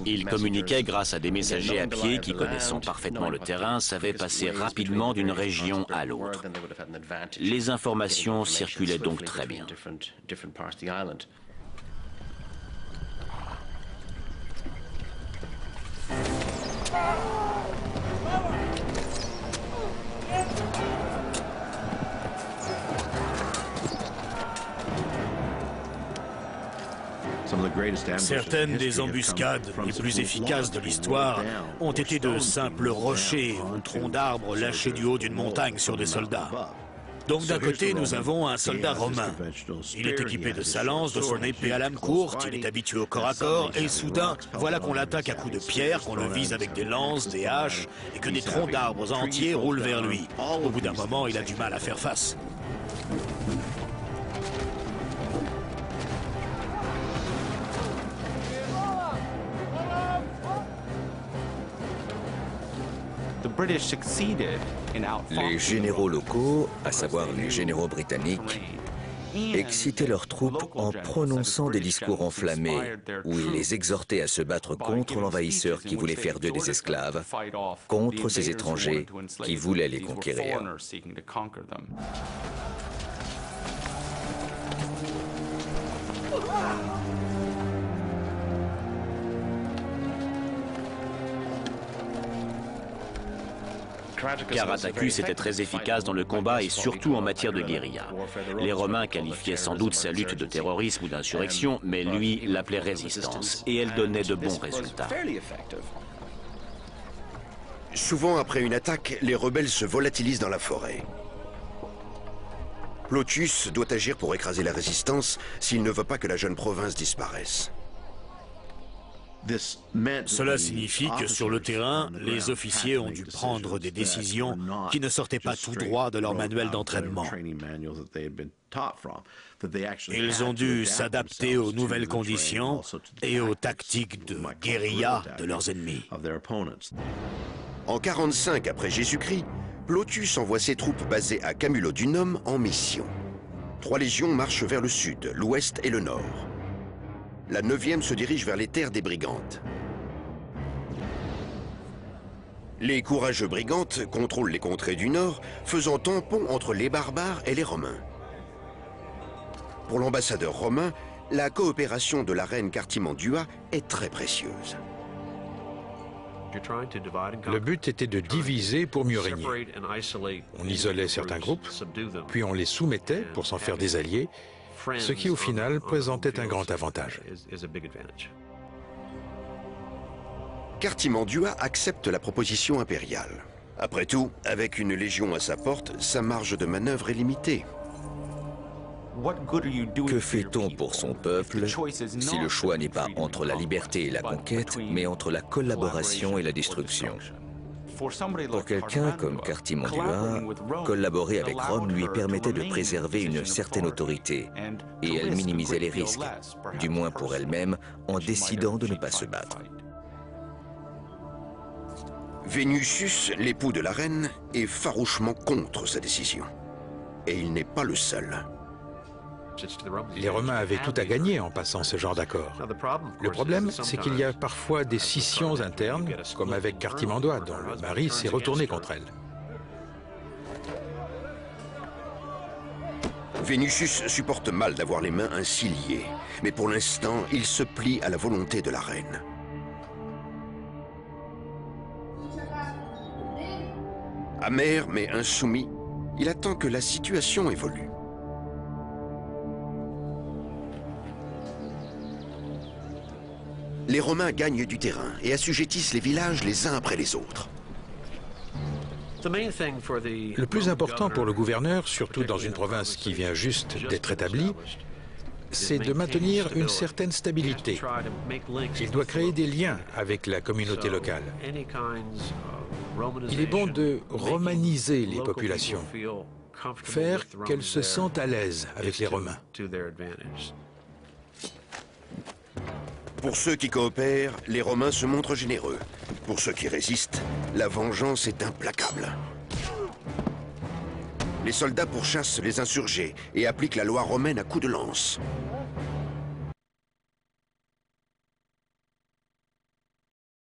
Ils communiquaient grâce à des messagers à pied qui, connaissant parfaitement le terrain, savaient passer rapidement d'une région à l'autre. Les informations circulaient donc très bien. Certaines des embuscades les plus efficaces de l'histoire ont été de simples rochers ou troncs d'arbres lâchés du haut d'une montagne sur des soldats. Donc d'un côté, nous avons un soldat romain. Il est équipé de sa lance, de son épée à lame courte, il est habitué au corps à corps, et soudain, voilà qu'on l'attaque à coups de pierre, qu'on le vise avec des lances, des haches, et que des troncs d'arbres entiers roulent vers lui. Au bout d'un moment, il a du mal à faire face. Les généraux locaux, à savoir les généraux britanniques, excitaient leurs troupes en prononçant des discours enflammés où ils les exhortaient à se battre contre l'envahisseur qui voulait faire d'eux des esclaves, contre ces étrangers qui voulaient les conquérir. Caratacus était très efficace dans le combat et surtout en matière de guérilla. Les Romains qualifiaient sans doute sa lutte de terrorisme ou d'insurrection, mais lui l'appelait résistance, et elle donnait de bons résultats. Souvent après une attaque, les rebelles se volatilisent dans la forêt. Plautius doit agir pour écraser la résistance s'il ne veut pas que la jeune province disparaisse. Cela signifie que sur le terrain, les officiers ont dû prendre des décisions qui ne sortaient pas tout droit de leur manuel d'entraînement. Ils ont dû s'adapter aux nouvelles conditions et aux tactiques de guérilla de leurs ennemis. En 45 après Jésus-Christ, Plautius envoie ses troupes basées à Camulodunum en mission. 3 légions marchent vers le sud, l'ouest et le nord. La 9e se dirige vers les terres des Brigantes. Les courageux Brigantes contrôlent les contrées du nord, faisant tampon entre les barbares et les Romains. Pour l'ambassadeur romain, la coopération de la reine Cartimandua est très précieuse. Le but était de diviser pour mieux régner. On isolait certains groupes, puis on les soumettait pour s'en faire des alliés, ce qui au final présentait un grand avantage. Cartimandua accepte la proposition impériale. Après tout, avec une légion à sa porte, sa marge de manœuvre est limitée. Que fait-on pour son peuple si le choix n'est pas entre la liberté et la conquête, mais entre la collaboration et la destruction? Pour quelqu'un comme Cartimandua, collaborer avec Rome lui permettait de préserver une certaine autorité, et elle minimisait les risques, du moins pour elle-même, en décidant de ne pas se battre. Vénusius, l'époux de la reine, est farouchement contre sa décision. Et il n'est pas le seul. Les Romains avaient tout à gagner en passant ce genre d'accord. Le problème, c'est qu'il y a parfois des scissions internes, comme avec Cartimandua, dont le mari s'est retourné contre elle. Vénusius supporte mal d'avoir les mains ainsi liées, mais pour l'instant, il se plie à la volonté de la reine. Amer mais insoumis, il attend que la situation évolue. Les Romains gagnent du terrain et assujettissent les villages les uns après les autres. Le plus important pour le gouverneur, surtout dans une province qui vient juste d'être établie, c'est de maintenir une certaine stabilité. Il doit créer des liens avec la communauté locale. Il est bon de romaniser les populations, faire qu'elles se sentent à l'aise avec les Romains. Pour ceux qui coopèrent, les Romains se montrent généreux. Pour ceux qui résistent, la vengeance est implacable. Les soldats pourchassent les insurgés et appliquent la loi romaine à coups de lance.